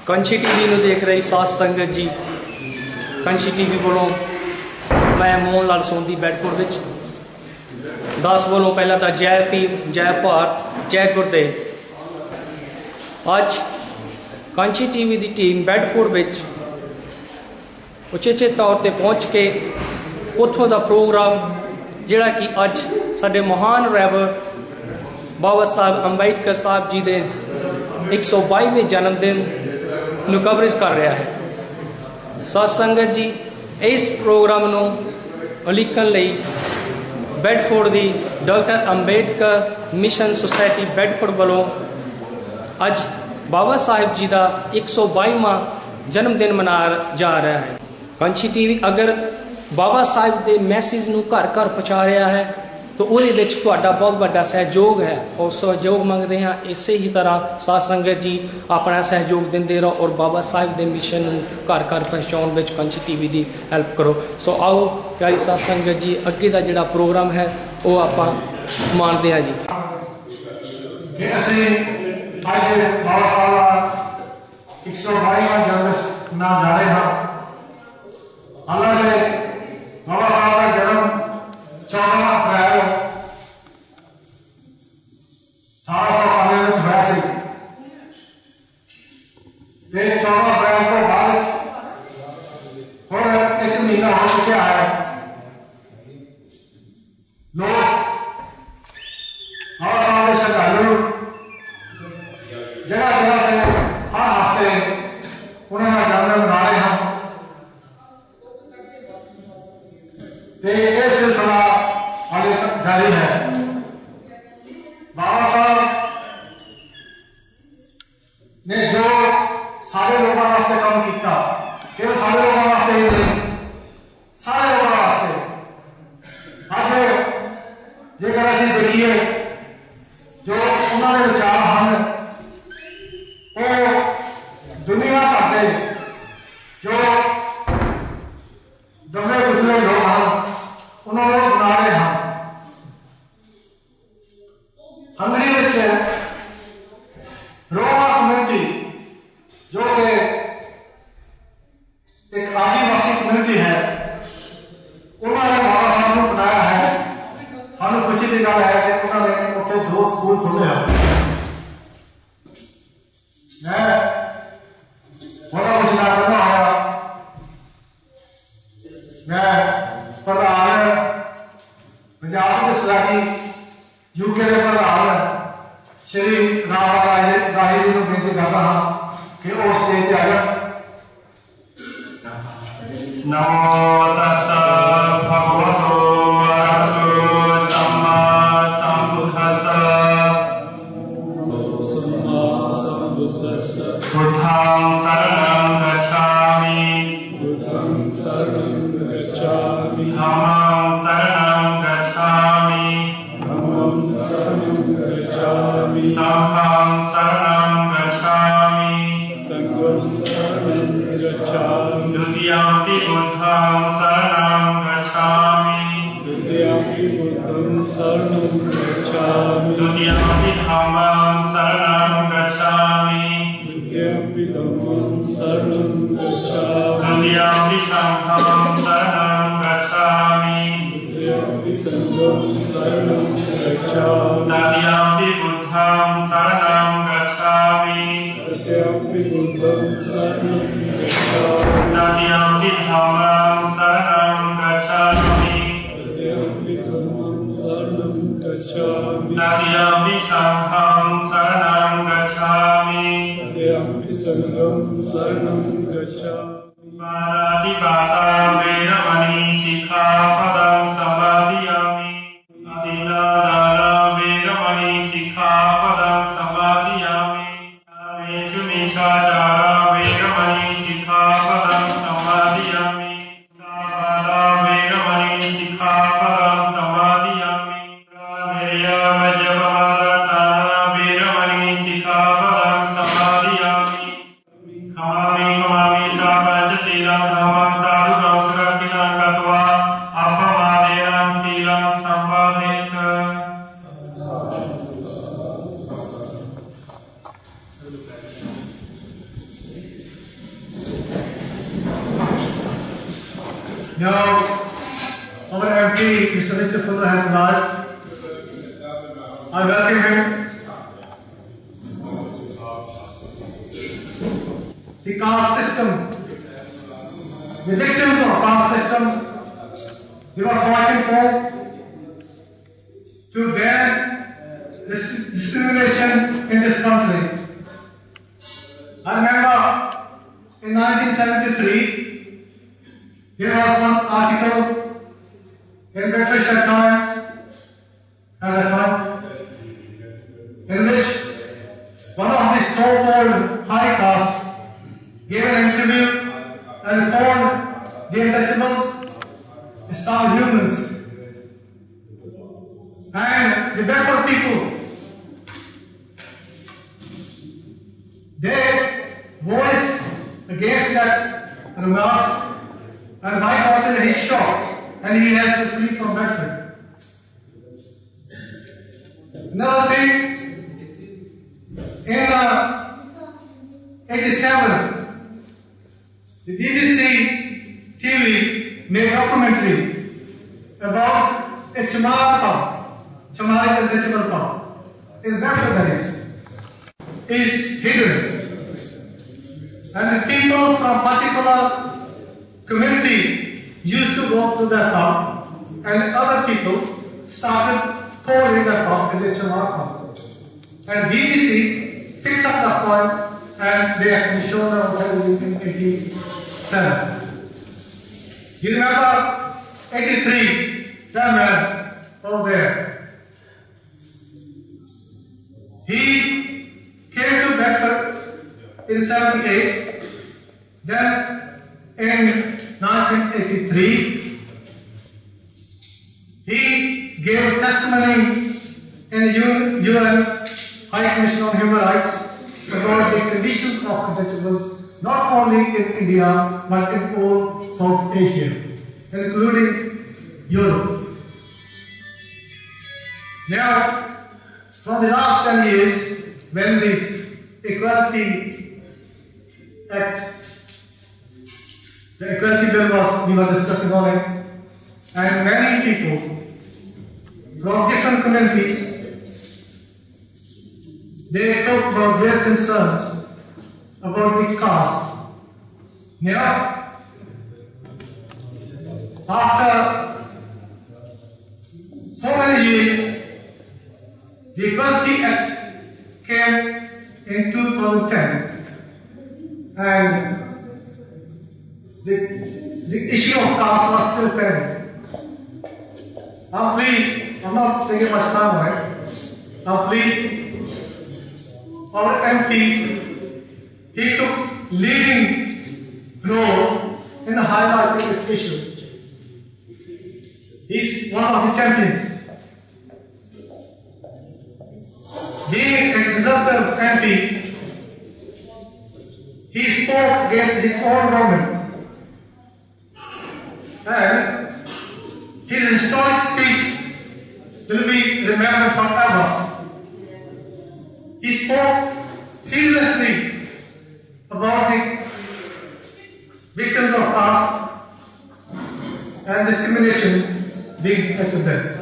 Kanshi TV ਨੂੰ देख रही साथ संगत जी, कंशी टीवी वालों मैं मोहन लाल सोंधी बैडफोर्ड विच 10 वालों पहला तो जय भीम, जय भारत, जय गुरुदेव। अज कंशी टीवी की टीम बैडफोर्ड विच उचेचे तौर पर पहुँच के उत्थों का प्रोग्राम जिहड़ा कि अज साडे महान रैबर बाबा साहब अंबेडकर साहब जी के 122वें जन्मदिन ਨੂੰ कवरेज कर रहा है। सत संगत जी, इस प्रोग्राम ਨੂੰ ਉਲੀਕਣ ਲਈ बैडफोर्ड की डॉक्टर अंबेडकर मिशन सोसायटी बैडफोर्ड वालों अज बाबा साहिब जी का 122वां जन्मदिन मनाया जा रहा है। कंशी टीवी अगर बाबा साहिब के मैसेज ਨੂੰ घर घर पहुँचा रहा है तो ਉਹਦੇ ਵਿੱਚ ਤੁਹਾਡਾ बहुत बड़ा सहयोग है और सहयोग मंगते हैं। इसे ही तरह साध संगत जी अपना सहयोग देंदे रहो और बाबा साहिब के मिशन ਨੂੰ घर घर पहुँचाने में कंशी टीवी की हेल्प करो। सो आओ प्यारी साध संगत जी, अगे का जो प्रोग्राम है वो आप मानते हैं जी। श्री राही जी बेनती करता हाँ कि वो स्टेज पे आ जाए। नमो तस्सा भगवतो अरहतो सम्मा सम्बुद्धस्सा बुद्धं शरणं गच्छामि धम्मं शरणं गच्छामि संघं शरणं गच्छामि द्वितीयंपि बुद्धं शरणं गच्छामि द्वितीयंपि धम्मं शरणं गच्छामि द्वितीयंपि संघं शरणं गच्छामि तृतीयंपि बुद्धं शरणं गच्छामि तृतीयंपि धम्मं शरणं गच्छामि तृतीयंपि संघं शरणं गच्छामि पाणातिपाता वेरमणि सिक्खापदं समादयामि अतिनादाना वेरमणि सिक्खापदं समादयामि कामेषु मिच्छाचारा वेरमणि सिक्खापदं समादयामि सावादा वेरमणि सिक्खापदं समादयामि कामेयमजपमादताना वेरमणि सिक्खापदं समादयामि खमामि सापञ्चशीलं धम्मं साधुकं सुरक्षितं कृत्वा अपमानेन शीलं सम्पादयेत्। Now, our MP, Mr. Richard Fuller, has arrived. I welcome him. The caste system, the victims of caste system, they were fighting for to ban discrimination in this country. I remember in 1973, there was one article in Bedford-002 Times at the time, in which one of the so-called high caste gave an interview and called the untouchables the subhumans. And the Bedford people, they voiced against that remark and boycotted his shop, and he has to flee from Bedford. Another thing, in 87, the BBC TV made a documentary about a Chamar pub, Chamar and the Chamar pub in Bedford is hidden, and the people from particular community used to go to that pub, and other people started calling that pub as a Chamar pub. And BBC picked up that point, and they actually showed them in 87. You remember 83, that man over there. He came to Bedford in 78, then in 1983, he gave testimony in the UN's High Commission on Human Rights about the conditions of untouchables, not only in India but in all South Asia, including Europe. Now, for the last 10 years, when this Equality Act, the Equality Bill we were discussing on it, and many people from different communities, they talk about their concerns about the caste. Now, after so many years, the Equality Act came in 2010, and the issue of caste was still pending. Now please, I'm not taking much time on it. Now please, our MP, he took leading role in highlighting this issue. He's one of the champions. Being a conservative MP, he spoke against his own government, and his historic speech will be remembered forever. He spoke fearlessly about the victims of caste and discrimination being put to death.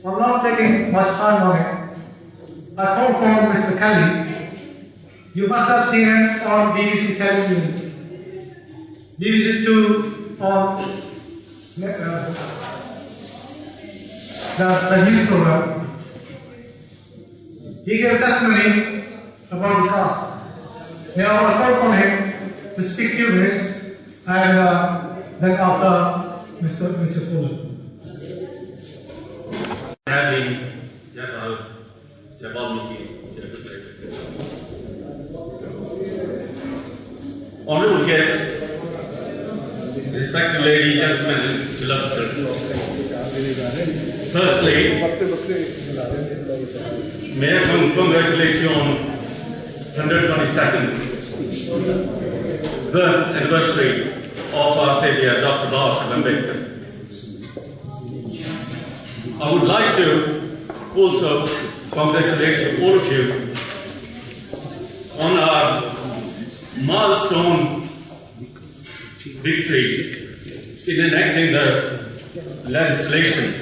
I'm not taking much time on it. I call for Mr. Kelly. You must have seen it on BBC television, BBC 2 on the news program. He gave testimony about the caste. Now I call upon him to speak few minutes, and then after Mr. Richard Fuller. Having Valmik, honorable guests, respected ladies, gentlemen, and beloved children. Firstly, may I congratulate you on 122nd birth anniversary of our Savior, Dr. Ambedkar. I would like to also congratulate all of you on our milestone victory in enacting the legislation,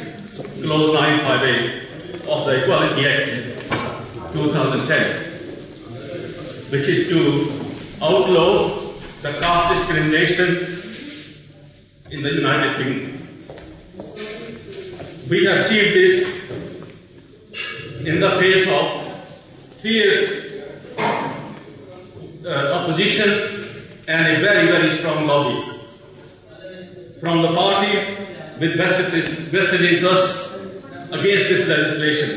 Clause 958 of the Equality Act 2010, which is to outlaw the caste discrimination in the United Kingdom. We have achieved this in the face of fierce opposition and a very, very strong lobby from the parties with vested interests against this legislation.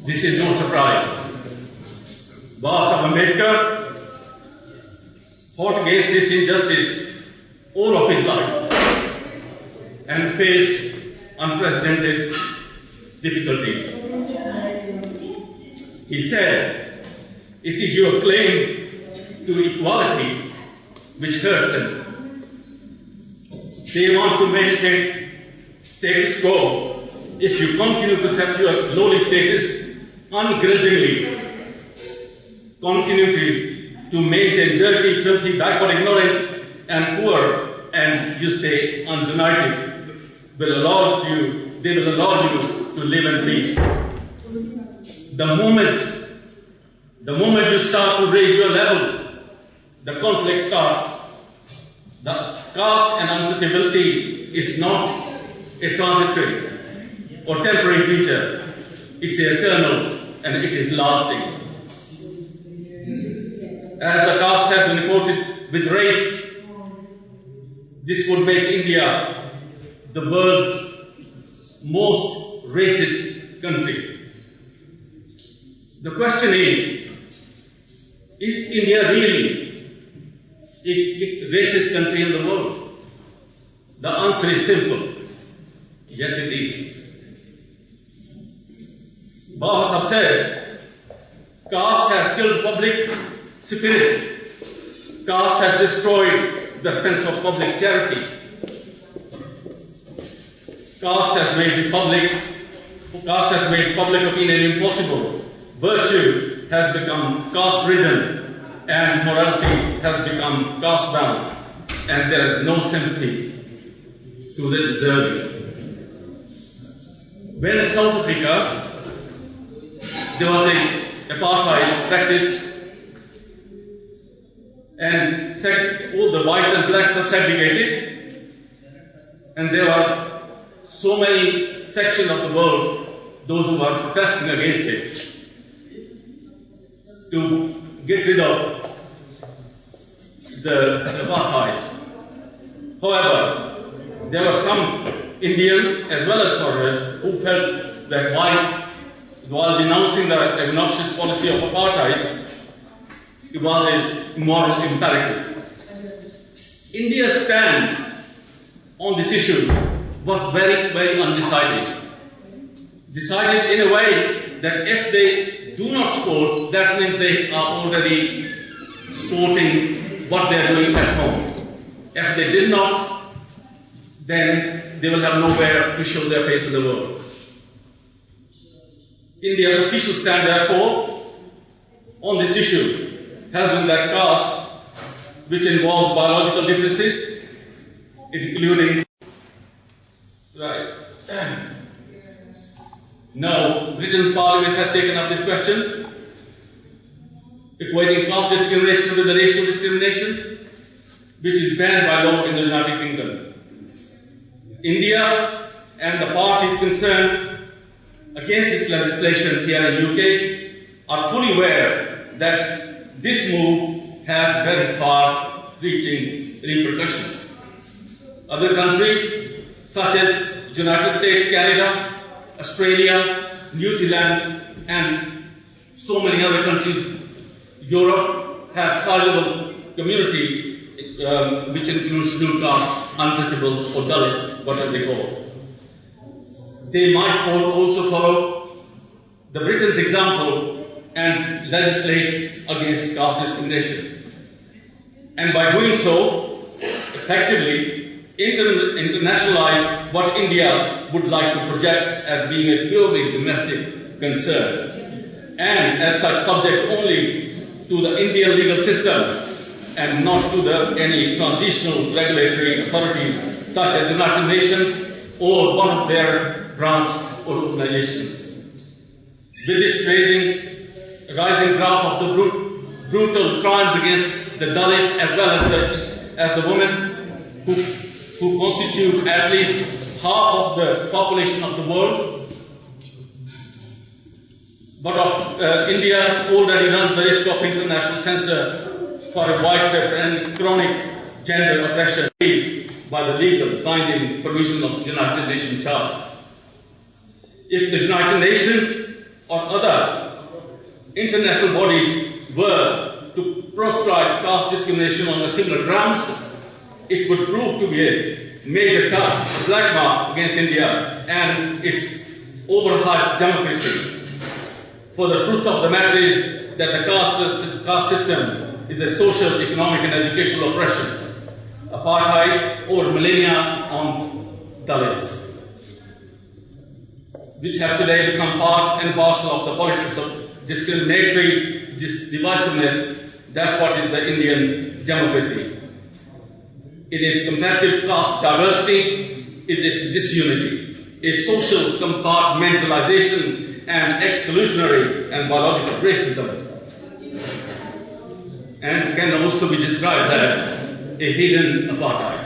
This is no surprise. Ambedkar fought against this injustice all of his life and faced unprecedented difficulties. He said, "It is your claim to equality which hurts them. They want to maintain status quo. If you continue to set your lowly status ungrudgingly, continue to maintain dirty, filthy, backward, ignorant, and poor, and you stay united, they will allow you to live in peace. The moment you start to raise your level, the conflict starts. The caste and untouchability is not a transitory or temporary feature. It's eternal and it is lasting. As the caste has been quoted with race, this would make India the world's most racist country. The question is India really a racist country in the world? The answer is simple. Yes, it is. Baba Sahib said, caste has killed public spirit. Caste has destroyed the sense of public charity. Caste has made public opinion impossible. Virtue has become caste-ridden and morality has become caste-bound, and there is no sympathy to the deserving. When in South Africa, there was apartheid practiced, and all the white and blacks were segregated, and there were so many sections of the world, those who were protesting against it, to get rid of the apartheid. However, there were some Indians as well as foreigners who felt that white, while denouncing the obnoxious policy of apartheid, it was a moral imperative. India's stand on this issue was very, very undecided. Decided in a way that if they do not support, that means they are already supporting what they are doing at home. If they did not, then they will have nowhere to show their face in the world. India's official stand, therefore, on this issue has been that caste, which involves biological differences, including. Right. Now, Britain's Parliament has taken up this question, equating caste discrimination with the racial discrimination, which is banned by law in the United Kingdom. India and the parties concerned against this legislation here in UK are fully aware that this move has very far-reaching repercussions. Other countries such as United States, Canada, Australia, New Zealand, and so many other countries, Europe, have sizable community which includes scheduled caste, untouchables, or Dalits, whatever they call it. They might also follow the Britain's example and legislate against caste discrimination. And by doing so, effectively internationalize what India would like to project as being a purely domestic concern, and as such subject only to the Indian legal system and not to any transitional regulatory authorities such as the United Nations or one of their branch or organizations. With this rising graph of the brutal crimes against the Dalits as well as the women who constitute at least half of the population of the world. But India already runs the risk of international censor for a widespread and chronic gender oppression by the legal binding provision of the United Nations Charter. If the United Nations or other international bodies were to proscribe caste discrimination on a similar grounds, it would prove to be a major black mark against India and its overhyped democracy. For the truth of the matter is that the caste system is a social, economic and educational oppression, apartheid or millennia on Dalits, which have today become part and parcel of the politics of discriminatory divisiveness. That's what is the Indian democracy. It is comparative caste diversity, it is disunity, a social compartmentalization and exclusionary and biological racism, and can also be described as a hidden apartheid.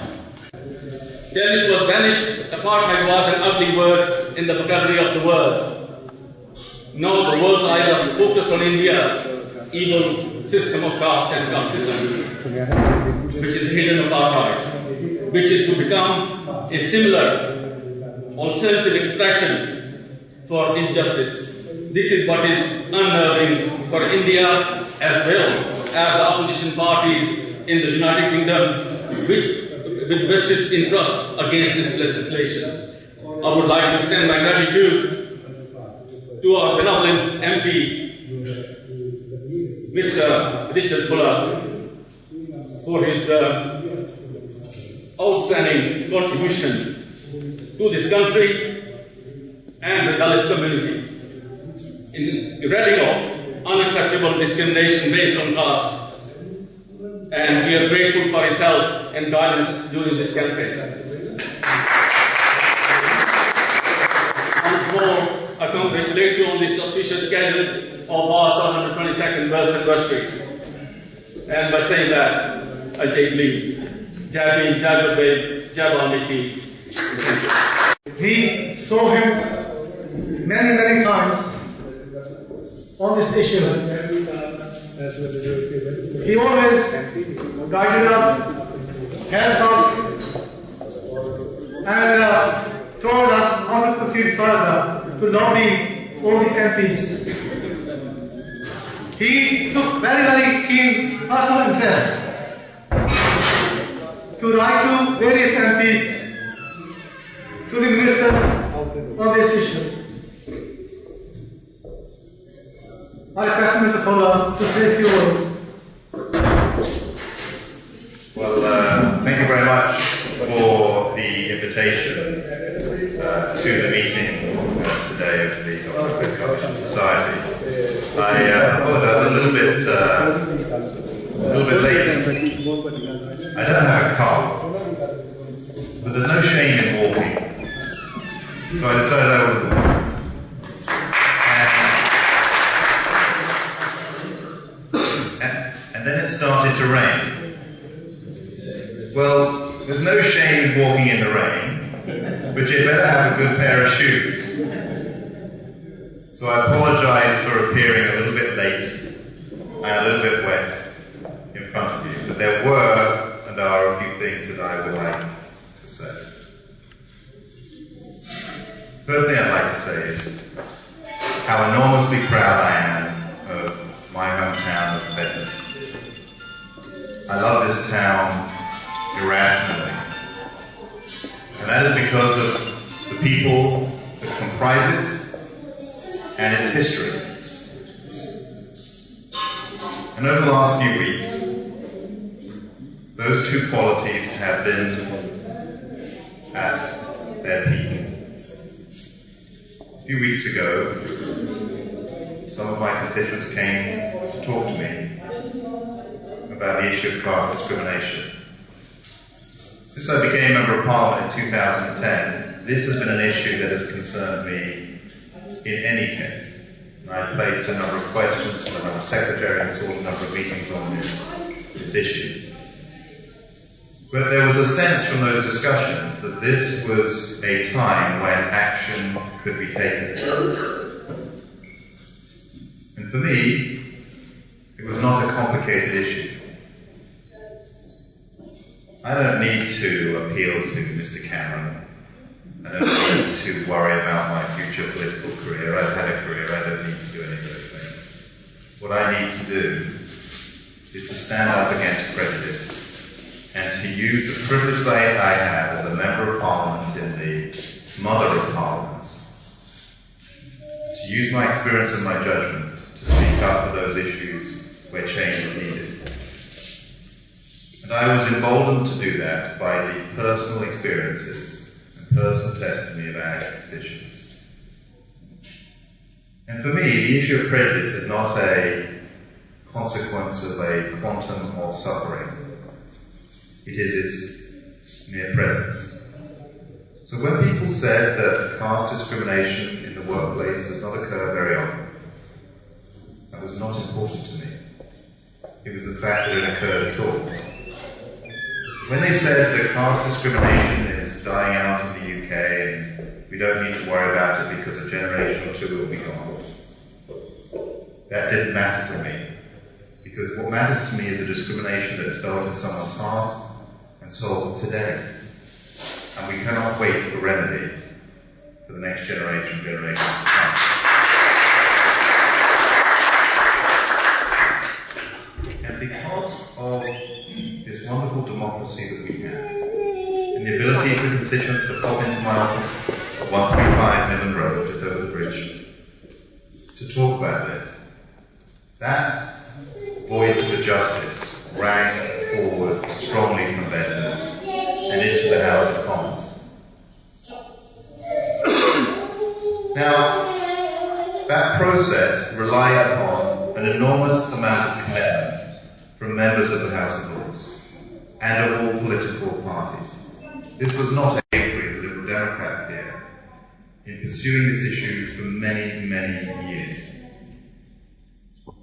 Till it was banished, apartheid was an ugly word in the vocabulary of the world. Now the world's eyes are focused on India's evil system of caste and casteism, which is hidden apartheid, which is to become a similar alternative expression for injustice. This is what is unnerving for India as well as the opposition parties in the United Kingdom with vested interest against this legislation. I would like to extend my gratitude to our benevolent MP, Mr. Richard Fuller, for his outstanding contribution to this country and the Dalit community in ridding of unacceptable discrimination based on caste. And we are grateful for his help and guidance during this campaign. Once more, I congratulate you on this auspicious occasion of our 122nd birth anniversary. And by saying that, I take leave. Jai Bhim, Jai Valbir, Jai Valmik. We saw him many times on this issue. He always guided us, helped us, and told us how to proceed further to lobby all the MPs. He took very keen personal interest to write to various MPs, to the ministers on this issue. I request Mr. Fuller to say a few words. Well, thank you very much for the invitation to the meeting today of the Ambedkar Society. I apologize a little bit late. I don't have a car, but there's no shame in walking, so I decided I would walk. And then it started to rain. Well, there's no shame in walking in the rain, but you better have a good pair of shoes. So I apologize for appearing a little bit late and a little bit wet in front of you, but there were and are a few things that I would like to say. First thing I'd like to say is how enormously proud I am of my hometown of Bedford. I love this town irrationally, and that is because of the people that comprise it and its history. And over the last few weeks, those two qualities have been at their peak. A few weeks ago, some of my constituents came to talk to me about the issue of caste discrimination. Since I became Member of Parliament in 2010, this has been an issue that has concerned me in any case. I placed a number of questions to the Home Secretary and sought a number of meetings on this issue. But there was a sense from those discussions that this was a time when action could be taken. And for me, it was not a complicated issue. I don't need to appeal to Mr. Cameron. I don't need to worry about my future political career. I've had a career. I don't need to do any of those things. What I need to do is to stand up against prejudice and to use the privilege that I have as a Member of Parliament in the Mother of Parliaments, to use my experience and my judgment to speak up for those issues where change is needed. And I was emboldened to do that by the personal experiences and personal testimony of our constituents. And for me, the issue of prejudice is not a consequence of a quantum of suffering. It is its mere presence. So when people said that caste discrimination in the workplace does not occur very often, that was not important to me. It was the fact that it occurred at all. When they said that caste discrimination is dying out in the UK and we don't need to worry about it because a generation or two will be gone, that didn't matter to me. Because what matters to me is a discrimination that is felt in someone's heart and soul today. And we cannot wait for remedy for the next generation, generations to come. And because of this wonderful democracy that we have, and the ability for constituents to pop into my office at 135 Midland Road, just over the bridge, to talk about this, that voice for justice rang forward strongly from Bedford and into the House of Commons. Now, that process relied upon an enormous amount of commitment from members of the House of Lords and of all political parties. This was not a victory of the Liberal Democrat here in pursuing this issue for many, many years.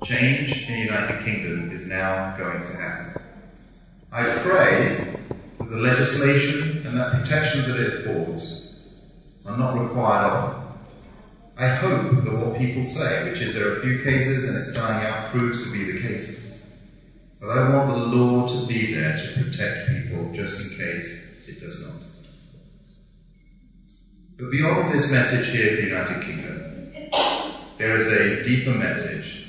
Change in the United Kingdom is now going to happen. I pray that the legislation and the protections that it affords are not required of them. I hope that what people say, which is there are a few cases and it's dying out, proves to be the case. But I want the law to be there to protect people just in case it does not. But beyond this message here in the United Kingdom, there is a deeper message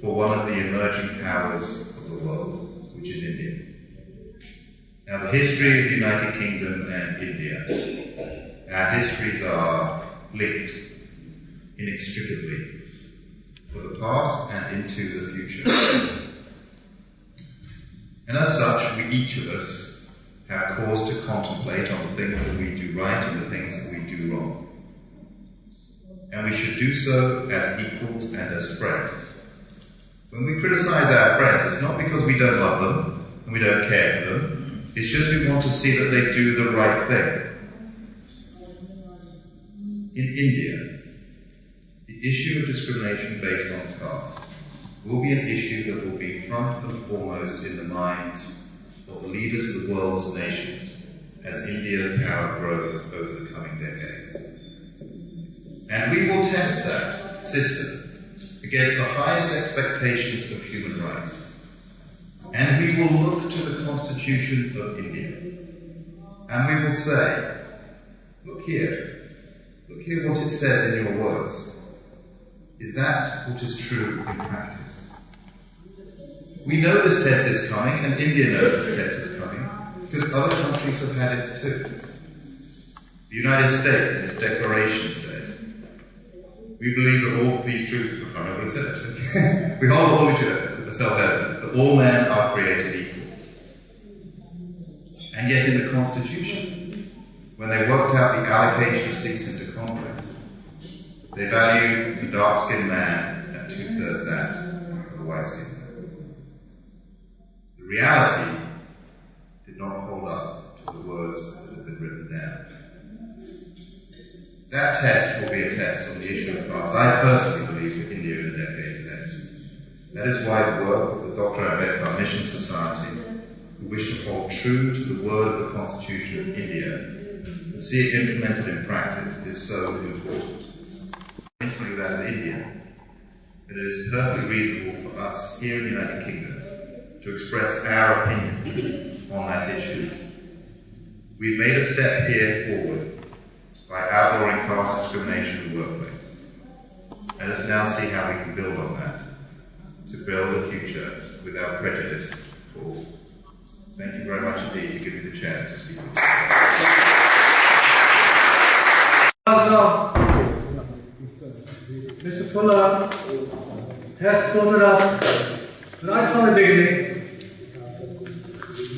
for one of the emerging powers of the world, which is India. Now, the history of the United Kingdom and India, our histories are linked inextricably for the past and into the future. And as such, each of us have cause to contemplate on the things that we do right and the things that we do wrong. And we should do so as equals and as friends. When we criticize our friends, it's not because we don't love them and we don't care for them. It's just we want to see that they do the right thing. In India, the issue of discrimination based on caste will be an issue that will be front and foremost in the minds of the leaders of the world's nations as India's power grows over the coming decades. And we will test that system against the highest expectations of human rights. And we will look to the Constitution of India. And we will say, look here what it says in your words. Is that what is true in practice? We know this test is coming, and India knows this test is coming, because other countries have had it too. The United States, in its declaration, said, we believe that all these truths, I can't remember what it said actually, we hold all these truths are self-evident, that all men are created equal. And yet in the Constitution, when they worked out the allocation of seats into Congress, they valued the dark-skinned man at 2/3 that of the white-skinned man. The reality did not hold up to the words that had been written down. That test will be a test on the issue of caste. I personally believe that India in the decades ahead. That is why the work of the Dr. Ambedkar Mission Society, who wish to hold true to the word of the Constitution of India and see it implemented in practice, is so important. Intimately that of India, and it is perfectly reasonable for us here in the United Kingdom to express our opinion on that issue. We've made a step here forward by outlawing caste discrimination in the workplace. Let us now see how we can build on that to build a future without prejudice for all. Thank you very much indeed for giving me the chance to speak with you. Mr. Fuller has quoted us right from the beginning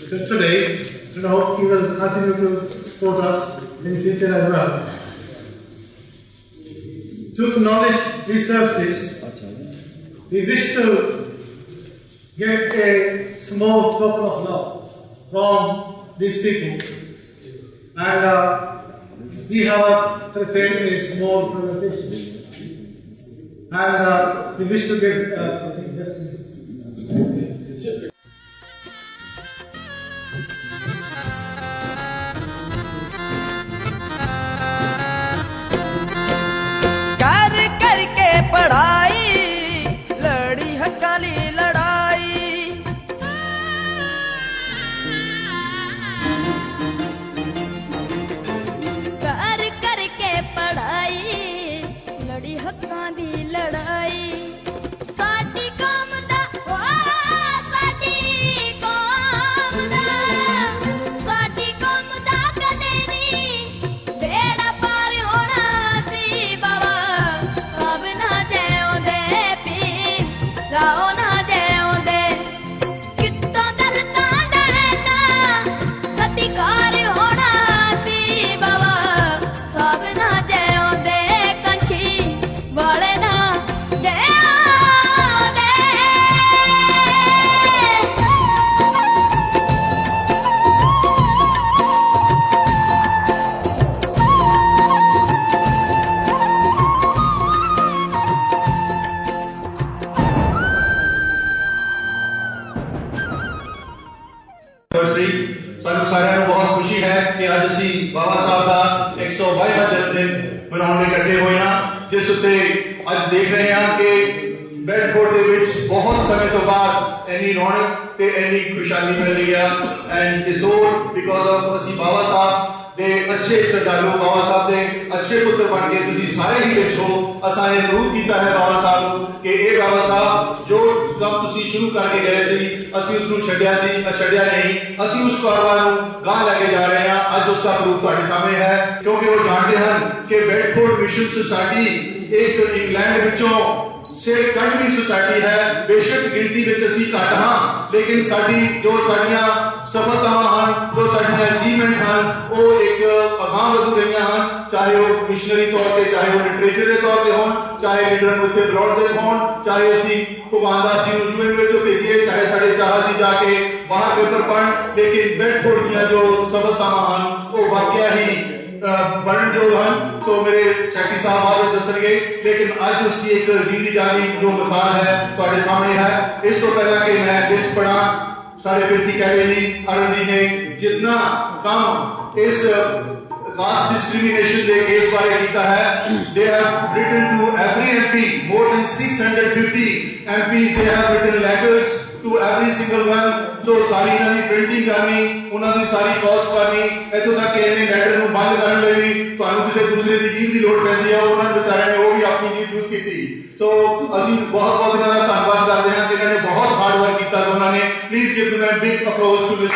to today, and I hope he will continue to quote us in the future as well. To acknowledge these services, we wish to give a small token of love from these people, and we have prepared a small presentation, and we wish to give पढ़ाई लड़ी हकाली लड़ाई कर करके पढ़ाई लड़ी हक्कां दी लड़ाई साडी कौम दा साडी कौम दा कदे नी बेड़ा पार होना सी बाबा अब ना जाओ राओ ना जाओ कित्तों दलता डरना सतिकार होना सी बाबा सब ना जाओ कंछी वाले ना ਸਾਨੂੰ ਸਾਰਿਆਂ ਨੂੰ ਬਹੁਤ ਖੁਸ਼ੀ ਹੈ ਕਿ ਅੱਜ ਅਸੀਂ ਬਾਬਾ ਸਾਹਿਬ ਦਾ 122ਵਾਂ ਜਨਮ ਦਿਨ ਮਨਾਉਣ ਲਈ ਇਕੱਠੇ ਹੋਏ ਹਾਂ, ਜਿਸ ਉੱਤੇ ਅੱਜ ਦੇਖ ਰਹੇ ਹਾਂ ਕਿ ਬੈਡਫੋਰਡ ਦੇ ਵਿੱਚ ਬਹੁਤ ਸਮੇਂ ਤੋਂ ਬਾਅਦ ਇੰਨੀ ਰੌਣਕ ਤੇ ਇੰਨੀ ਖੁਸ਼ਹਾਲੀ ਮਿਲ ਰਹੀ ਹੈ। ਐਂਡ ਇਸ ਆਲ ਬਿਕਾਜ਼ ਆਫ ਅਸੀਂ ਬਾਬਾ ਸਾਹਿਬ ਦੇ ਅੱਛੇ ਸ਼ਰਧਾਲੂ, ਬਾਬਾ ਸਾਹਿਬ ਦੇ ਅੱਛੇ ਪੁੱਤਰ ਬਣ ਕੇ ਤੁਸੀਂ ਸਾਰੇ ਹੀ ਵਿੱਚ ਹੋ। ਅਸਾਂ ਇਹ ਜ਼ਰੂਰ ਕੀਤਾ ਹੈ ਬਾਬਾ ਸਾਹਿਬ ਨੂੰ ਕਿ ਇਹ ਬਾਬਾ ਸਾਹਿਬ ਜੋ ਕੰਮ ਤੁਸੀਂ ਸ਼ੁਰੂ ਕਰਕੇ ਗਏ ਸੀ, ਅਸੀਂ ਉਸ ਨੂੰ ਛੱਡਿਆ ਨਹੀਂ, ਅਸੀਂ ਉਸ ਕਾਰਵਾਈ ਨੂੰ ਗਾਂ ਲੈ ਕੇ ਜਾ ਰਹੇ ਹਾਂ। ਅੱਜ ਉਸ ਦਾ ਪ੍ਰੂਫ ਤੁਹਾਡੇ ਸਾਹਮਣੇ ਹੈ, ਕਿਉਂਕਿ ਉਹ ਜਾਣਦੇ ਹਨ ਕਿ ਬੈਡਫੋਰਡ ਮਿਸ਼ਨ ਸੁਸਾਇਟੀ ਇੱਕ ਇੰਗਲੈਂਡ ਵਿੱਚੋਂ ਸਿਰ ਕੱਢਵੀਂ ਸੁਸਾਇਟੀ ਹੈ। ਬੇਸ਼ੱਕ ਗਿਣਤੀ ਵਿੱਚ ਅਸੀਂ ਘੱਟ ਹਾਂ, ਲੇਕਿਨ ਸਾਡੀਆਂ ਸਫਲਤਾਵਾਂ ਹਨ, ਜੋ ਸਾਡੀਆਂ ਅਚੀਵਮੈਂਟ ਹਨ, ਉਹ ਇੱਕ ਅਗਾਂਹ ਵਧੂ ਰਹੀਆਂ ਹਨ, ਚਾਹੇ ਉਹ ਮਿਸ਼ਨਰੀ ਤੌਰ ਤੇ, ਚਾਹੇ ਉਹ ਲਿਟਰੇਚਰ ਦੇ ਤੌਰ ਤੇ ਹੋਣ, ਚਾਹੇ ਲੀਡਰਾਂ ਨੂੰ ਉੱਥੇ ਬੁਲਾਉਣ ਦੇ ਹੋਣ, ਚਾਹੇ ਅਸੀਂ ਕੁਮਾਂਦਾ ਸੀ ਨੂੰ ਯੂਐਨ ਵਿੱਚੋਂ ਭੇਜੀਏ, ਚਾਹੇ ਸਾਡੇ ਚਾਹਤ ਦੀ ਜਾ ਕੇ ਬਾਹਰ ਪੇਪਰ ਪੜ੍ਹਨ, ਲੇਕਿਨ ਬੈਡਫੋਰਡ ਦੀਆਂ ਜੋ ਸਫਲਤਾਵਾਂ ਹਨ ਉਹ ਵਾਕਿਆ ਹੀ ਬਣਨਯੋਗ ਹਨ। ਸੋ ਮੇਰੇ ਸੈਕਟਰੀ ਸਾਹਿਬ ਬਾਅਦ ਦੱਸਣਗੇ, ਲੇਕਿਨ ਅੱਜ ਉਸਦੀ ਇੱਕ ਜੀਵੀ ਜਾਨੀ ਜੋ ਮਿਸਾਲ ਹੈ ਤੁਹਾਡੇ ਸਾਹਮਣੇ ਹੈ। ਇਸ ਤੋਂ ਪਹਿਲਾਂ ਕਿ ਮੈਂ ਲਿਸਟ ਪੜ੍ਹਾਂ, ਸਾਡੇ ਪ੍ਰਿਥੀ ਕੈਲੇ ਜੀ, ਅਰਨ ਜੀ ਨੇ ਜਿੰਨਾ ਕੰਮ ਇਸ caste discrimination ਦੇ ਕੇਸ ਬਾਰੇ ਕੀਤਾ ਹੈ, they have written to every MP, more than 650 MPs, they have written letters to every single one. So ਸਾਰੀ ਇਹਨਾਂ ਦੀ ਪ੍ਰਿੰਟਿੰਗ ਕਰਨੀ, ਉਹਨਾਂ ਦੀ ਸਾਰੀ ਕਾਸਟ ਕਰਨੀ, ਇੱਥੋਂ ਤੱਕ ਕਿ ਇਹਨੇ ਲੈਟਰ ਨੂੰ ਬੰਦ ਕਰਨ ਲਈ ਵੀ ਤੁਹਾਨੂੰ ਕਿਸੇ ਦੂਸਰੇ ਦੀ ਜੀਭ ਦੀ ਲੋੜ ਪੈਂਦੀ ਹੈ, ਉਹਨਾਂ ਵਿਚਾਰਿਆਂ ਨੇ ਉਹ ਵੀ ਆਪਣੀ ਜੀਭ ਯੂਜ਼ ਕੀਤੀ। ਸੋ ਅਸੀਂ ਬਹੁਤ ਇਹਨਾਂ ਦਾ ਧੰਨਵਾਦ ਕਰਦੇ ਹਾਂ ਕਿ ਇਹਨਾਂ ਨੇ ਬਹੁਤ ਹਾਰਡ ਵਰਕ ਕੀਤਾ ਦੋਨਾਂ ਨੇ। Please give them a big applause to this.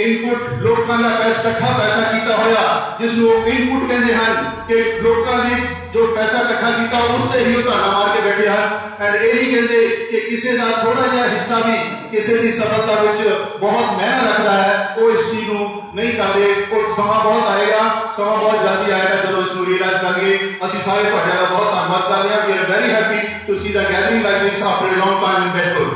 Input ਲੋਕਾਂ ਦਾ ਇਕੱਠਾ ਪੈਸਾ ਕੀਤਾ ਹੋਇਆ, ਜਿਸ ਨੂੰ ਇਨਪੁਟ ਕਹਿੰਦੇ ਹਨ, ਕਿ ਲੋਕਾਂ ਨੇ ਜੋ ਪੈਸਾ ਇਕੱਠਾ ਕੀਤਾ ਉਸ ਤੇ ਹੀ ਉਹ ਧਾਨਾ ਮਾਰ ਕੇ ਬੈਠੇ ਹਨ। ਐਂਡ ਇਹ ਨਹੀਂ ਕਹਿੰਦੇ ਕਿ ਕਿਸੇ ਦਾ ਥੋੜਾ ਜਿਹਾ ਹਿੱਸਾ ਵੀ ਕਿਸੇ ਦੀ ਸਫਲਤਾ ਵਿੱਚ ਬਹੁਤ ਮਾਇਨਾ ਰੱਖਦਾ ਹੈ, ਉਹ ਇਸ ਚੀਜ਼ ਨੂੰ नहीं करते और समा बहुत आएगा, समा बहुत जल्दी आएगा जो इसको रियलाइज करेंगे। ਅਸੀਂ ਸਾਰੇ ਤੁਹਾਡੇ ਦਾ ਬਹੁਤ ਧੰਨਵਾਦ ਕਰਦੇ ਹਾਂ। We are very happy to see the gathering like this after a long time in Bedford.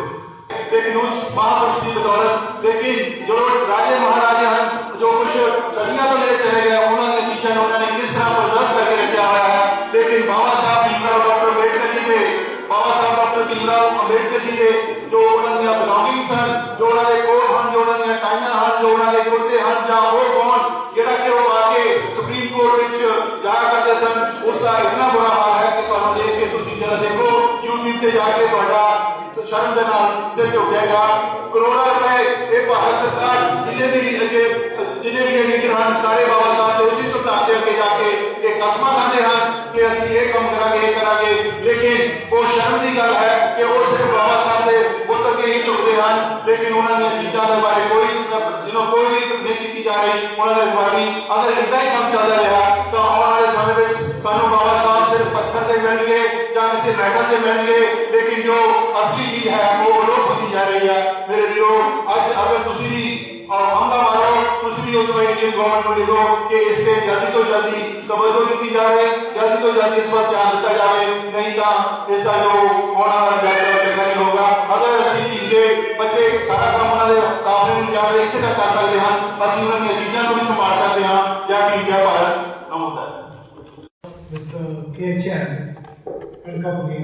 लेकिन उस महापुरुष की बदौलत, लेकिन जो राजे महाराजे हैं जो कुछ सदियों तो लेके चले गए, उन्होंने चीजें उन्होंने किस तरह प्रिजर्व करके रखा हुआ है। लेकिन बाबा साहब भीमराव डॉक्टर अम्बेडकर जी के, बाबा साहब डॉक्टर भीमराव अम्बेडकर जी के जो उन्होंने बिलोंगिंग्स हैं, जो उन्होंने कोट हैं, जो उन्होंने टाइयां हैं, जो उन्होंने कुर्ते हैं, या वो कौन ਜਿਹੜਾ कि वो आके सुप्रीम कोर्ट ਵਿੱਚ जाया करते सन, उसका इतना बुरा हाल है कि ਤੁਹਾਨੂੰ देख के ਤੁਸੀਂ जरा देखो YouTube ਤੇ ਜਾ ਕੇ ਤੁਹਾਡਾ शर्म के नाल सिर झुक जाएगा। करोड़ों रुपए ये भारत सरकार जिन्हें भी लीडर हैं सारे बाबा साहब के उसी सिद्धांत के अगे जाके एक कसम खाते हैं कि असं ये काम करांगे, लेकिन वो शर्म की गल है कि वो सिर्फ बाबा साहब के बुत अगे ही झुकते हैं, लेकिन उन्होंने चीज़ों के बारे कोई भी नहीं की जा रही। उन्होंने बारे अगर इतना ही काम चलता रहा तो आने वाले समय में सानू बाबा साहब सिर्फ पत्थर से मिलेंगे या किसी मैटर से मिलेंगे, लेकिन जो असली चीज है वो लोप होती जा रही है। मेरे वीरो आज अगर तुसी भी हमला मारो, तुसी भी उस इंडियन गवर्नमेंट को लिखो कि इसके जल्दी तो जल्दी तवज्जो दी जाए, जल्दी तो जल्दी इस पर ध्यान दिया जाए, नहीं तो इसका जो होना वाला जाता चंगा नहीं होगा। अगर असली चीज के बच्चे सारा काम उन्होंने काफले में जाके इतने तक कर सकते हैं, असं उन्होंने चीज़ों को भी संभाल सकते हैं, या कि इंडिया भारत न होता है। Mr. K.Chan and company.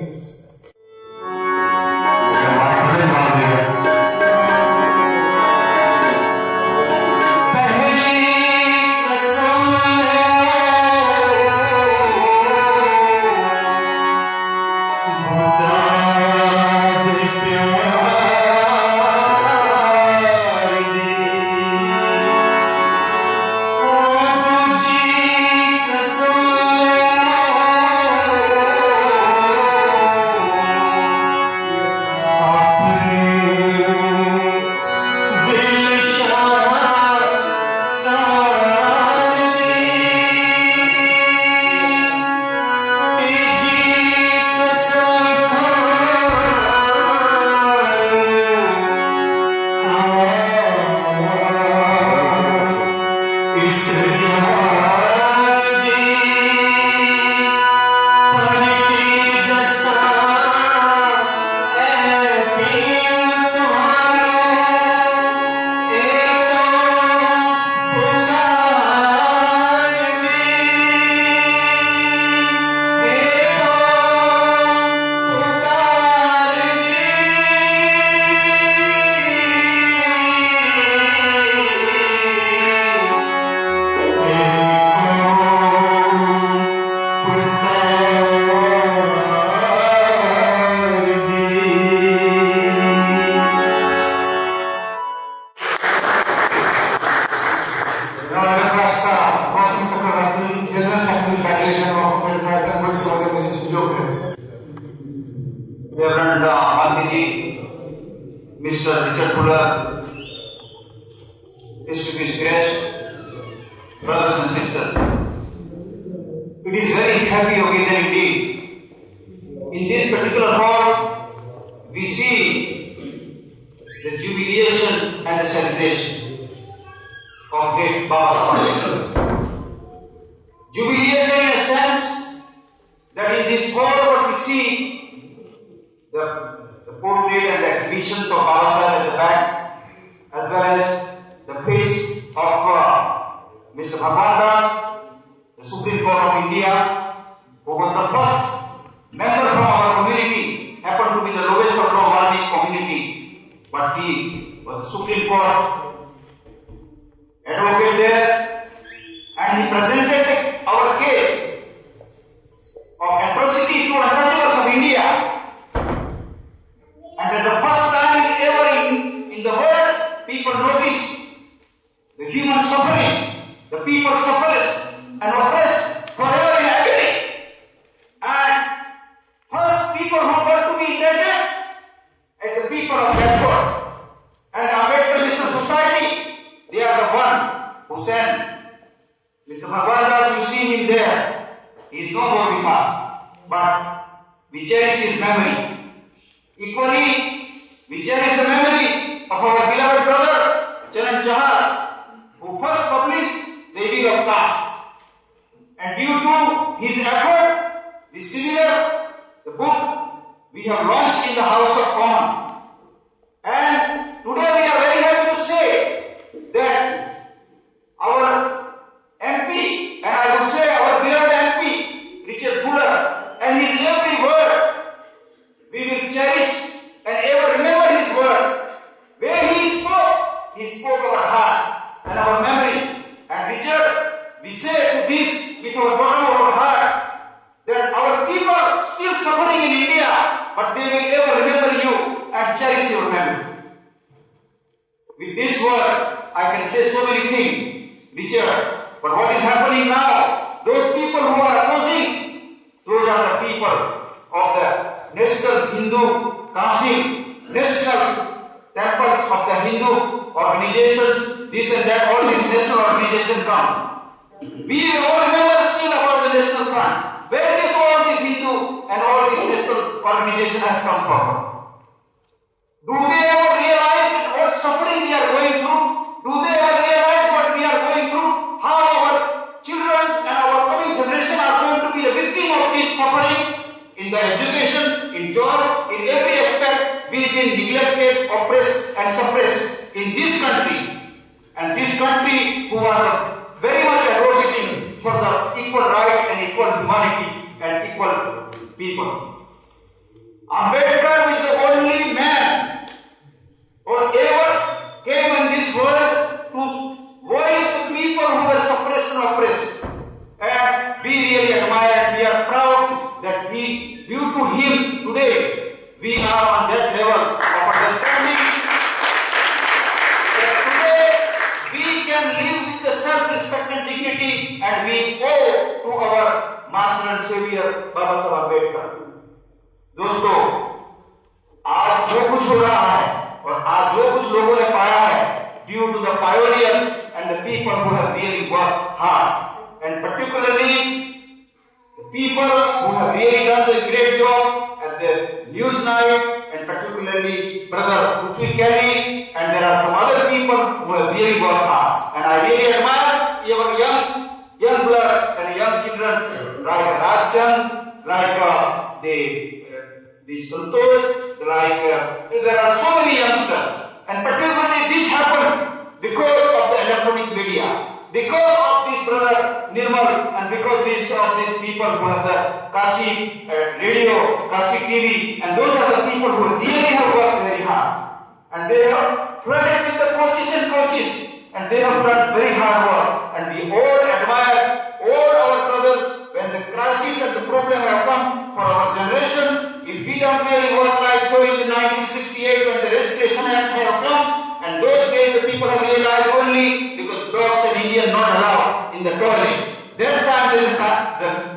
first published the Ethic of Caste. And due to his effort, the book we have launched in the House of Commons. And today we are very happy to say that our MP, and I would say our beloved MP, Richard Fuller, and his every word, we will cherish and ever remember his word. Where he spoke our heart and our memory. And Richard, we say to this with our bottom of our heart, that our people still suffering in India, but they will ever remember you and cherish your memory. With this word, I can say so many things, Richard. But what is happening now? Those people who are opposing, those are the people of the National Hindu Council, National Temples of the Hindu organizations, this and that, all these national organizations come. We all remember still about the National Front. Where is all this Hindu and all these national organization has come from? Do they ever realize that what suffering we are going through? Do they ever realize what we are going through? How our children and our coming generation are going to be a victim of this suffering? In the education, in job, in every aspect, we've been neglected, oppressed and suppressed in this country. And this country who are very much advocating for the equal right and equal humanity and equal people. Ambedkar is the only man who ever came in this world to voice the people who were suppressed and oppressed. And we really admire, we are proud that due to him today, we are on that level of understanding that today we can live with the self-respect and dignity, and we owe to our Master and Savior Baba Saheb Ambedkar. दोस्तों, आज जो कुछ हो रहा है और आज जो कुछ लोगों ने पाया है, due to the pioneers and the people who have really worked hard, and particularly the people who have really done a great job at the news night, and particularly Brother Uthi Kelly, and there are some other people who have really worked hard. And I really admire your young blood and young children like Rajchan, like the Santosh, like there are so many youngsters, and particularly this happened because of the electronic media, because of this brother Nirmal, and because of these people who have the Kanshi radio, Kanshi TV, and those are the people who really have worked very hard, and they have flooded with the coaches, and they have done very hard work, and we all admire all our brothers when the crisis and the problem have come for our generation. If we don't really work like so in the 1968 when the Registration Act have come, and those days the people have realized only because dogs and Indians not allowed in the toilet. That time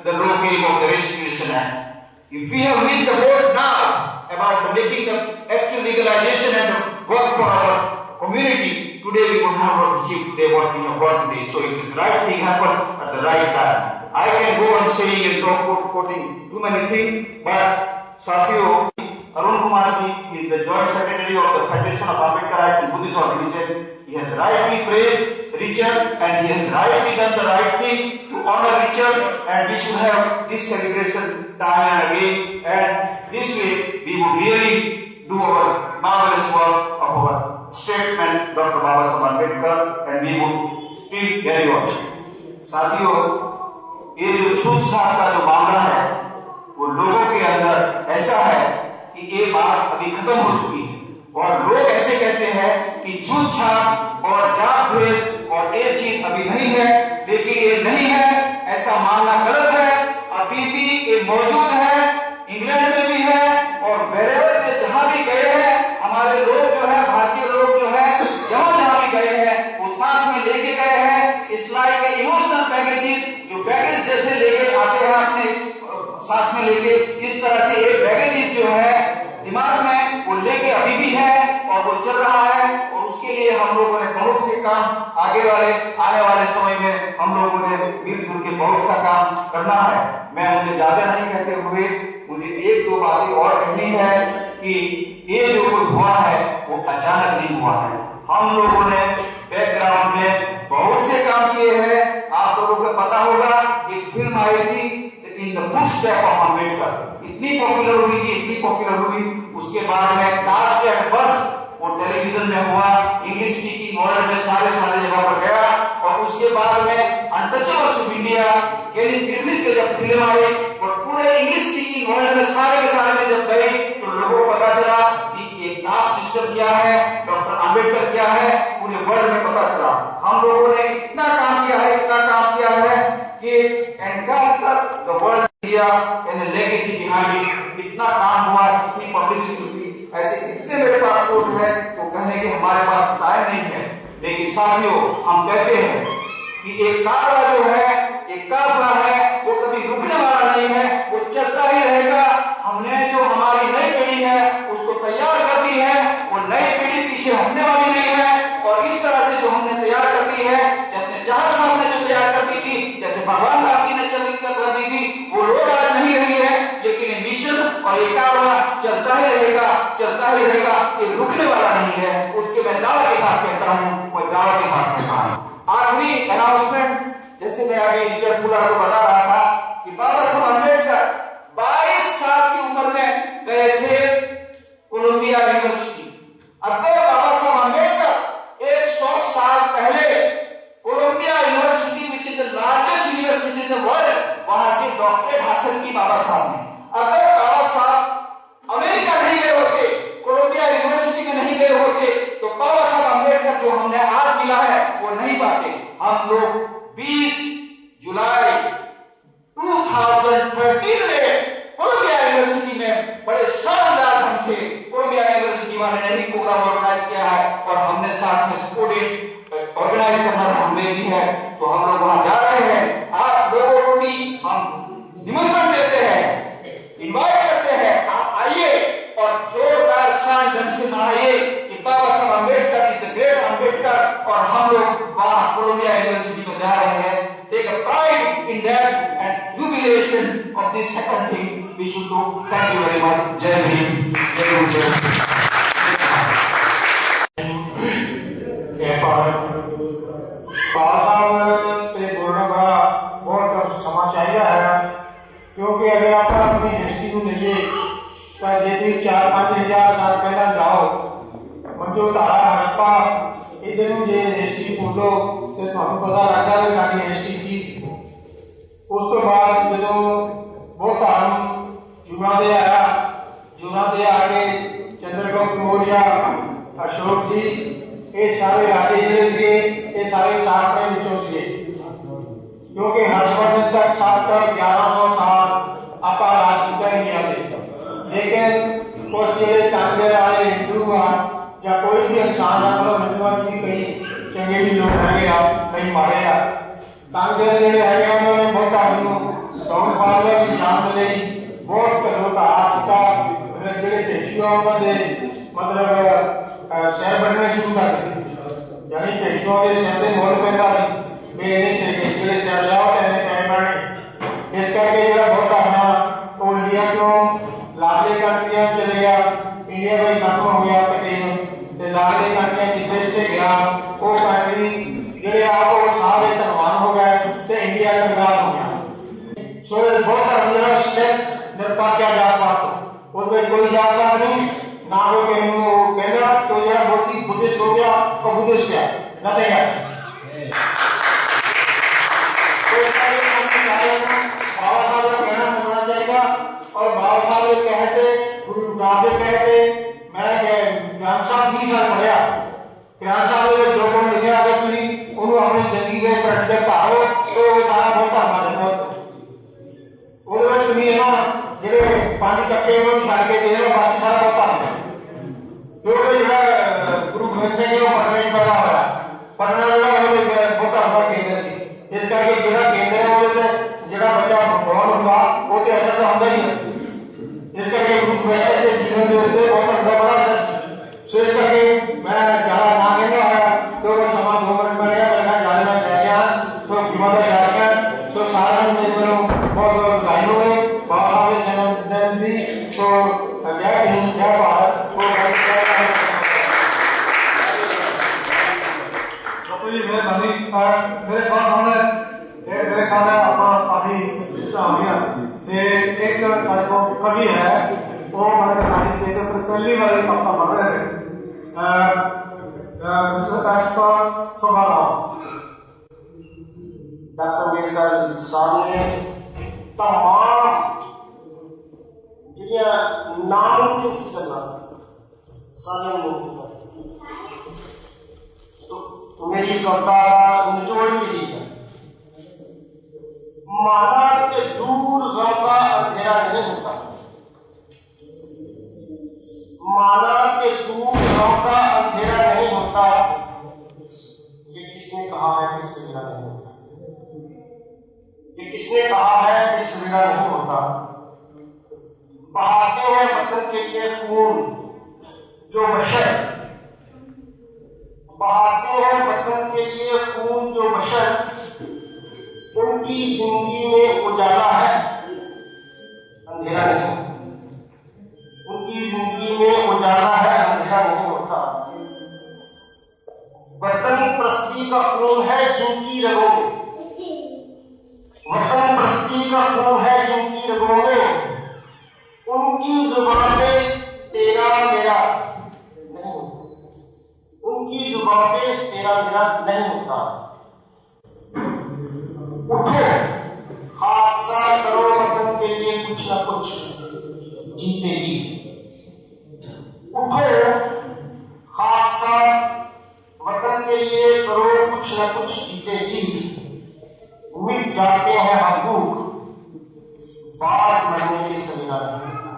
the law came of the Registration Act. If we have missed the boat now about making the actual legalization and the work for our community, today we would not have achieved today what we have got today. So it is the right thing happened at the right time. I can go on saying and quoting too many things, but Sathiyo, Arun Kumar ji is the Joint Secretary of the Federation of Ambedkarites and Buddhist Organization. He has rightly praised Richard, and he has rightly done the right thing to honor Richard, and we should have this celebration time and again, and this way we would really do our marvelous work of our statesman Dr. Baba Saheb Ambedkar, and we would still carry on. Sathiyo, ये जो छूट छाट का जो मामला है वो लोगों के अंदर ऐसा है कि ये बात अभी खत्म हो चुकी है, और लोग ऐसे कहते हैं कि छूट छाट और जात भेद और ये चीज अभी नहीं है, लेकिन ये नहीं है, ऐसा मानना गलत है। अभी भी ये मौजूद है, इंग्लैंड में भी है, और wherever they जहां भी गए हैं, हमारे लोग जो है, भारतीय लोग जो है, जहां भी गए हैं वो साथ में लेके गए हैं। इस लाइक इमोशनल बैगेजेस जो बैगेज जैसे लेके आते हैं अपने साथ में लेके, इस तरह से एक बैगेज जो है दिमाग में वो लेके अभी भी है और वो चल रहा है, और उसके लिए हम लोगों ने बहुत से काम आने वाले समय में हम लोगों ने मिलजुल के बहुत सा काम करना है। मैं मुझे ज्यादा नहीं कहते हुए मुझे एक दो बातें और कहनी है कि ये जो कुछ हुआ है वो अचानक नहीं हुआ है। हम लोगों ने बैकग्राउंड में बहुत बहुत से काम किए हैं। आप लोगों को पता होगा एक फिल्म आई थी in the footstep of Ambedkar, इतनी पॉपुलर हुई थी, इतनी पॉपुलर हुई। उसके बाद में कास्ट एट बर्थ वो टेलीविजन में हुआ, इंग्लिश स्पीकिंग वर्ल्ड में सारे जगह पर गया। और उसके बाद में अनटचेबल्स ऑफ इंडिया केली ग्रिफिथ की जब फिल्म आई और पूरे इंग्लिश स्पीकिंग वर्ल्ड में सारे के सारे में जब गई तो लोगों को पता चला कि ये कास्ट सिस्टम क्या है, डॉक्टर अंबेडकर क्या है, पूरे वर्ल्ड में पता चला। हम लोगों ने इतना काम किया है, इतना काम किया है कि encounter the world India and legacy behind it, इतना काम हुआ, इतनी पब्लिसिटी हुई। ऐसे कितने मेरे पास कोट है तो कहने के हमारे पास टाइम नहीं है, लेकिन साथियों हम कहते हैं कि एक काफला जो है, एक काफला है वो कभी रुकने वाला नहीं है, वो चलता ही रहेगा। हमने जो हमारी नई पीढ़ी है उसको तैयार कर दी है, वो नई पीढ़ी पीछे हटने वाली नहीं है। और इस तरह से जो हमने तैयार कर दी है, जैसे जहां साहब ने जो तैयार कर दी थी, जैसे भगवान दास जी ने कर दी थी, वो लोग आज नहीं रही है, लेकिन ये मिशन और ये काफला चलता ही रहेगा, चलता ही रहेगा, ये रुकने वाला नहीं है। उसके मैं दावा के साथ कहता हूं, मैं दावा के साथ कहता हूं। आखिरी अनाउंसमेंट, जैसे मैं अभी रिचर्ड फुलर को बता रहा था कि बाबा साहब अम्बेडकर 22 साल की उम्र में गए थे कोलंबिया यूनिवर्सिटी। अगर बाबा साहब अम्बेडकर 100 साल पहले Columbia University which is the largest university in the world, वहां से डॉक्टरेट हासिल की बाबा साहब ने। अगर बाबा साहब अमेरिका नहीं गए होते, कोलंबिया यूनिवर्सिटी में नहीं गए होते, तो बाबा साहब अम्बेडकर जो हमने आज मिला है वो नहीं पाते। हम लोग 20 जुलाई 2013 में कोलंबिया यूनिवर्सिटी में बड़े शानदार ढंग से कोलंबिया यूनिवर्सिटी वाले ने ही प्रोग्राम ऑर्गेनाइज किया है और हमने साथ में स्टूडेंट ऑर्गेनाइज करना हमने भी है, तो हम लोग वहां जा रहे हैं। आप लोगों को भी हम निमंत्रण देते हैं, इनवाइट करते हैं, आप आइए और जोरदार शान ढंग से मनाइए कि बाबा Saheb Ambedkar is the great Ambedkar. और हम लोग वहां कोलंबिया यूनिवर्सिटी में जा रहे हैं। Take a pride in that and jubilation of this second thing we should do. Thank you very much. जय भीम, जय गुरु। क्योंकि अगर आप अपनी हिस्ट्री को देखिए तो यदि 4-5 हज़ार साल पहले जाओ मंजो धारा हड़प्पा इधर जो हिस्ट्री बोलो तो तुम पता लगता है सारी हिस्ट्री की। उस तो बाद जो बहुत हम जुगादे आया, जुगादे आके चंद्रगुप्त मौर्य, अशोक जी, ये सारे राजे जिले से ये सारे 60 में नीचों से, क्योंकि हर्षवर्धन तक 1100 साल आपा राज किया नहीं आते। लेकिन कुछ जो तांगे आए हिंदू या कोई भी इंसान अपना हिंदुओं की कहीं चंगे भी लोग है आप कहीं मारे आ तांगे जो है उन्होंने बहुत आदमी दौड़ पाले की जान ले बहुत लोग हाथ का जो पेशुओं के मतलब शहर बनने शुरू कर दिए, यानी पेशुओं के शहर से मोल पैदा इसलिए शहर जाओ इस करके जो बहुत आना वो इंडिया क्यों लाखों कंट्रियां चले गया, इंडिया का ही खत्म हो गया तकरीबन। लाखों कंट्रियां जितने से गया वो कंट्री जो आपको सारे तनवान हो गए तो इंडिया कंगाल हो गया। सो बहुत स्टेप निरपा क्या जात पात उसमें कोई जात पात नहीं ना वो कहना तो जरा बहुत ही बुद्धिस्ट हो गया और बुद्धिस्ट क्या नथिंग है। बाबा साहब का कहना सुनना चाहिए और बाबा साहब कहते गुरु नानक कहते मैं ग्रंथ साहब 20 साल पढ़िया ग्रंथ साहब ने जो कुछ लिखा अगर तुम उन्होंने अपनी जिंदगी के प्रैक्टिस करो तो सारा बहुत हमारे बहुत तुम्हें ना जो 5 टक्के छड़ के दे रहे बाकी सारा बहुत क्योंकि जो गुरु ग्रंथ सिंह पढ़ने पैदा होया पढ़ने बहुत हमारा केंद्र से इस करके जो केंद्र है जो बच्चा भगवान होगा वो तो असर तो होगा ही है। इस करके बच्चे के जीवन के उत्ते बहुत बड़ा असर। सो इस करके मैं ज़्यादा ना कहना है तो मैं समाज 2 मिनट में रहेगा मैं ज़्यादा रह गया सो जीवन का जा गया सो सारा मेरे को बहुत बधाई हो गई बाबा के जन्म दिन तो जय भीम जय भारत को मेहरबानी। मेरे पास हमने मेरे ख्याल है अपना काफी आ गया एक सारे को कवि है वो हमारे सारी स्टेज पर पहली बार कविता पढ़ रहे थे डॉक्टर अम्बेडकर साहब ने तमाम जिहड़ियां नामुमकिन सी गल्लां सारियां मुमकिन कर तो मेरी कविता का निचोड़ भी यही है। माना के दूर गम का अंधेरा नहीं होता, माना के दूर गम का अंधेरा नहीं होता, ये किसने कहा है कि सवेरा नहीं होता, ये किसने कहा है कि सवेरा नहीं होता। बहाते हैं वतन के लिए खून जो बशर, बहाते हैं वतन के लिए खून जो बशर, उनकी जिंदगी में उजाला है अंधेरा नहीं होता, उनकी जिंदगी में उजाला है अंधेरा नहीं होता। वतन प्रस्ती का खून है जिनकी रगों में, वतन प्रस्ती का खून है जिनकी रगों में, उनकी जुबान पे तेरा मेरा नहीं होता, उनकी जुबान पे तेरा मेरा नहीं होता। उठो हादसा करो वतन के लिए कुछ ना कुछ जीते जी, उठो हादसा वतन के लिए करो कुछ ना कुछ जीते जी। मिट जाते हैं हकूक बात मरने के सवेरा नहीं होता,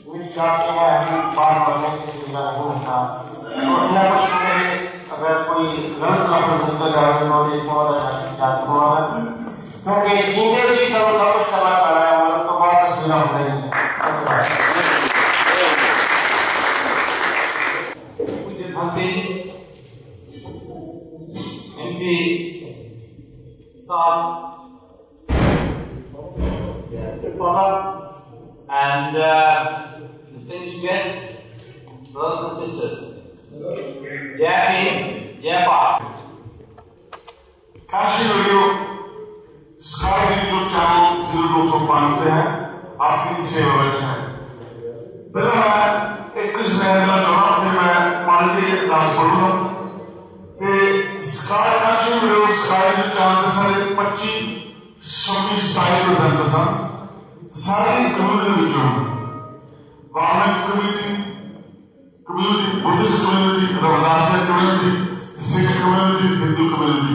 मिट जाते हैं हकूक बात मरने के सवेरा नहीं होता। तो इतना कुछ में अगर कोई गलत लफ्ज़ निकल जाए तो एक बहुत क्योंकि जीते जी सब कुछ करना पड़ रहा है, मतलब तो बहुत तस्वीर होता ही नहीं। MP Saab, Father, and distinguished guests, brothers and sisters. Jai Bhim, Jai Bharat. Kashi radio sky radio channel 0205 पे है, आपकी सेवा में है। पहले मैं एक कुछ नया देना चाहूँगा, फिर मैं मान के डांस करूँगा कि sky Kashi radio sky radio channel पे सारे 25, 26, 27% सारी कम्युनिटी विचों Valmiki community, Buddhist community, Ravidassia community, Sikh community, Hindu community.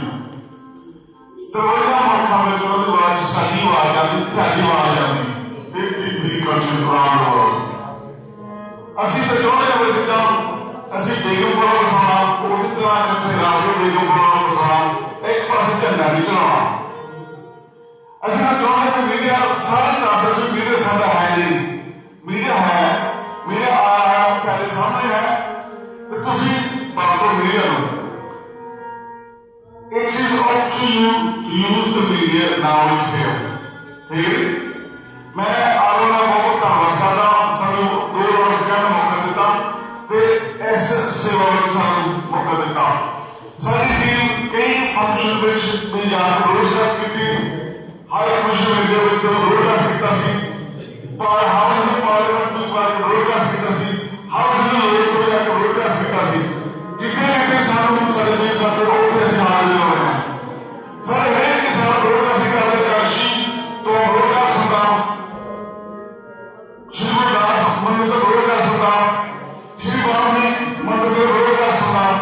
तो वही मौका में जो लोग आज सही वाले जाते, त्यागी वाले जाते, 53 countries around the world। असी तो जो है वो एकदम असी बेगमपुरा को सामान उसी तरह करते हैं, रावण बेगमपुरा को सामान एक पास से नहीं चलाना। असी तो जो है कि मीडिया सारे तासे से मीडिया सारा है नहीं, मीडिया है, मीडिया आ रहा है, पहले सामने है, तो तुसी बातों media low. It is up to you to use the media now it's here. ठीक है? मैं आरोना बहुत धन्यवाद करता हूँ, सभी 2 वर्ष का मौका देता हूँ, फिर ऐसे सेवा में सारे मौका देता हूँ। सारी टीम कई फंक्शन में जाकर ब्रॉडकास्ट की थी, हर फंक्शन में जब ब्रॉडकास्ट किया थी, पर हाउस ऑफ पार्लियामेंट में ब्रॉडकास्ट किया थी, हाउस ऑफ लॉर्ड्स में जाकर ब्रॉडकास्ट किया थी। जितने भी सारे सर्वे सारे ऑफिस हाल हो रहे हैं, सारे हर के साथ ब्रॉडकास्ट कर रहे काशी तो ब्रॉडकास्ट सुनता हूँ, श्री दास मंदिर का ब्रॉडकास्ट सुनता हूँ, श्री वाल्मीकि मंदिर का ब्रॉडकास्ट सुनता हूँ,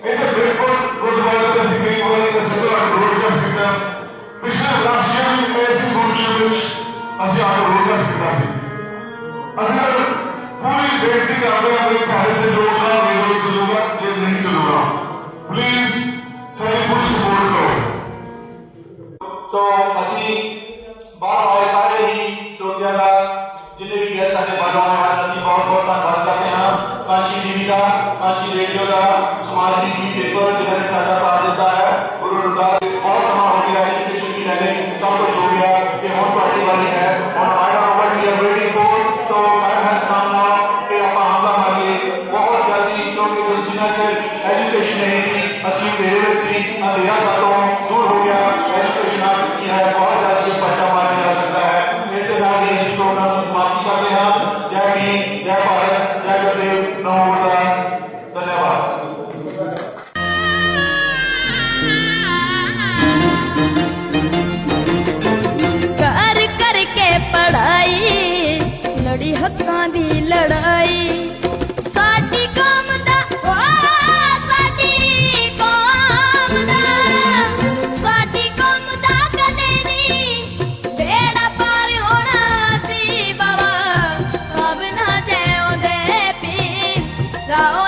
एक बेडफोर्ड का कई बार का सदर ब्रॉडकास्ट किया, पिछले राशिया में ऐसी फंक्शन में असि आकर ब्रॉडकास्ट किया थी। अगर पूरी बेटी का अपने कार्य से जोड़ना रेडियो चलूंगा, ये नहीं चलूंगा, प्लीज सारी पूरी सपोर्ट करो। तो असी बाहर आए सारे ही श्रोतिया का जिन्हें भी गेस्ट सारे बाहर आए हैं, असी बहुत बहुत धन्यवाद करते हैं काशी टीवी का, काशी रेडियो का, समाज टीवी पेपर जिन्होंने सारा साथ देता है। गुरु रविदास बहुत समय हो गया एजुकेशन की लाइने सब कुछ हो गया, ये होम पार्टी वाली है और I don't know what we are waiting for. तो टाइम हैज कम नाउ कि ਆਪਾਂ हमला मारिए बहुत जल्दी, क्योंकि जिन्ना चेर एजुकेशन नहीं सी असली तेरे सी ਹੱਕਾਂ ਦੀ ਲੜਾਈ ਸਾਡੀ ਕੌਮ ਦਾ ਸਾਡੀ ਕੌਮ ਦਾ ਕਦੇ ਨਹੀਂ ਬੇੜਾ ਪਾਰ ਹੋਣਾ ਸੀ ਬਾਬਾ ਅਬ ਨਾ ਜਿਉਂਦੇ ਪੀ ਰਾਓ